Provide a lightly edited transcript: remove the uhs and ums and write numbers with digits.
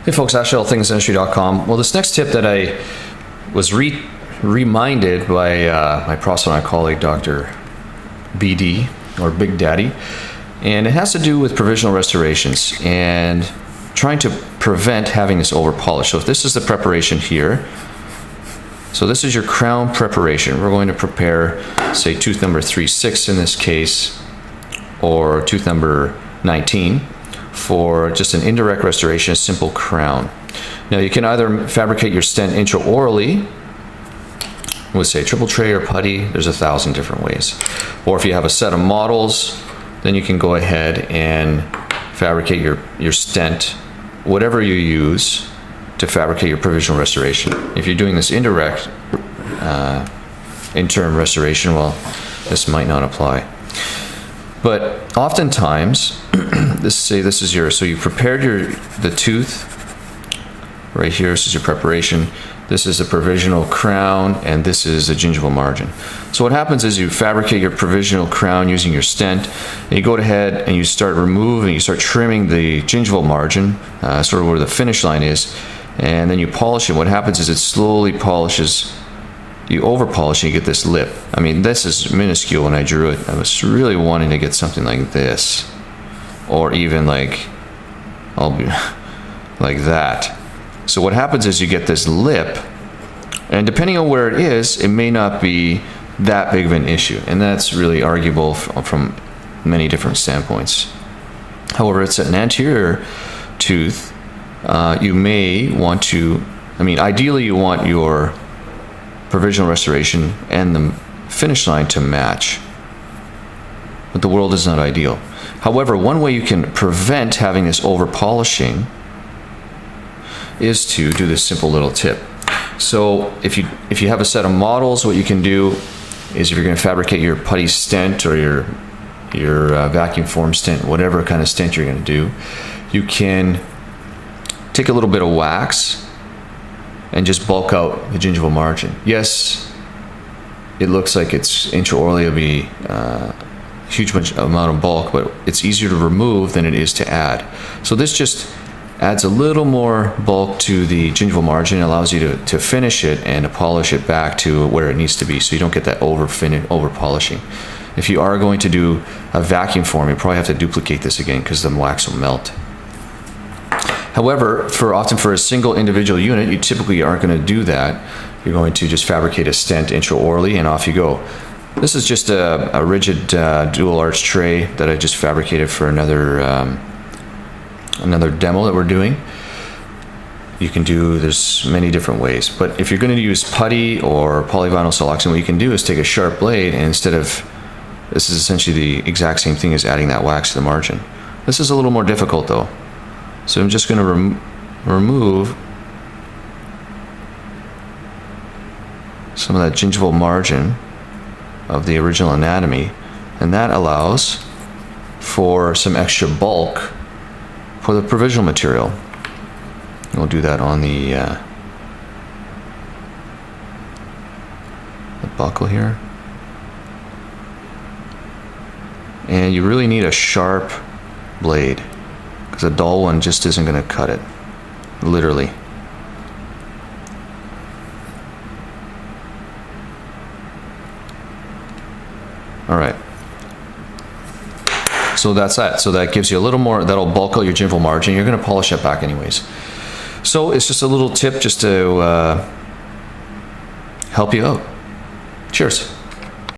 Hey folks, AshallThingsDentistry.com. Well, this next tip that I was reminded by my Prostho and I colleague, Dr. BD, or Big Daddy, and it has to do with provisional restorations and trying to prevent having this over polish. So if this is the preparation here, so this is your crown preparation. We're going to prepare, say, tooth number 3/6 in this case, or tooth number 19. For just an indirect restoration, a simple crown. Now you can either fabricate your stent intraorally with, say, triple tray or putty. There's 1,000 different ways. Or if you have a set of models, then you can go ahead and fabricate your stent, whatever you use to fabricate your provisional restoration. If you're doing this indirect interim restoration, well, this might not apply. But oftentimes, this is your, so you prepared the tooth right here. This is your preparation. This is the provisional crown, and this is the gingival margin. So what happens is you fabricate your provisional crown using your stent, and you go ahead and you start removing, you start trimming the gingival margin, sort of where the finish line is, and then you polish it. What happens is it slowly polishes. You over polish and you get this lip. I mean, this is minuscule when I drew it. I was really wanting to get something like this, or even like like that. So what happens is you get this lip, and depending on where it is, it may not be that big of an issue, and that's really arguable from many different standpoints. However, it's an anterior tooth. You may want to, I mean, ideally you want your provisional restoration and the finish line to match, but the world is not ideal. However, one way you can prevent having this over polishing is to do this simple little tip. So if you have a set of models, what you can do is, if you're going to fabricate your putty stent or your vacuum form stent, whatever kind of stent you're going to do, you can take a little bit of wax and just bulk out the gingival margin. Yes, it looks like it's intraorally, it'll be a huge amount of bulk, but it's easier to remove than it is to add. So this just adds a little more bulk to the gingival margin, allows you to finish it and to polish it back to where it needs to be, so you don't get that over polishing. If you are going to do a vacuum form, you probably have to duplicate this again because the wax will melt. However, often for a single individual unit, you typically aren't going to do that. You're going to just fabricate a stent intraorally and off you go. This is just a rigid dual arch tray that I just fabricated for another demo that we're doing. You can do, there's many different ways, but if you're going to use putty or polyvinyl siloxane, what you can do is take a sharp blade, and instead of, this is essentially the exact same thing as adding that wax to the margin. This is a little more difficult though. So I'm just going to remove some of that gingival margin of the original anatomy, and that allows for some extra bulk for the provisional material. And we'll do that on the buckle here. And you really need a sharp blade, because a dull one just isn't going to cut it, literally. All right. So that's that. So that gives you a little more, that'll bulk out your gingival margin. You're going to polish it back anyways. So it's just a little tip just to help you out. Cheers.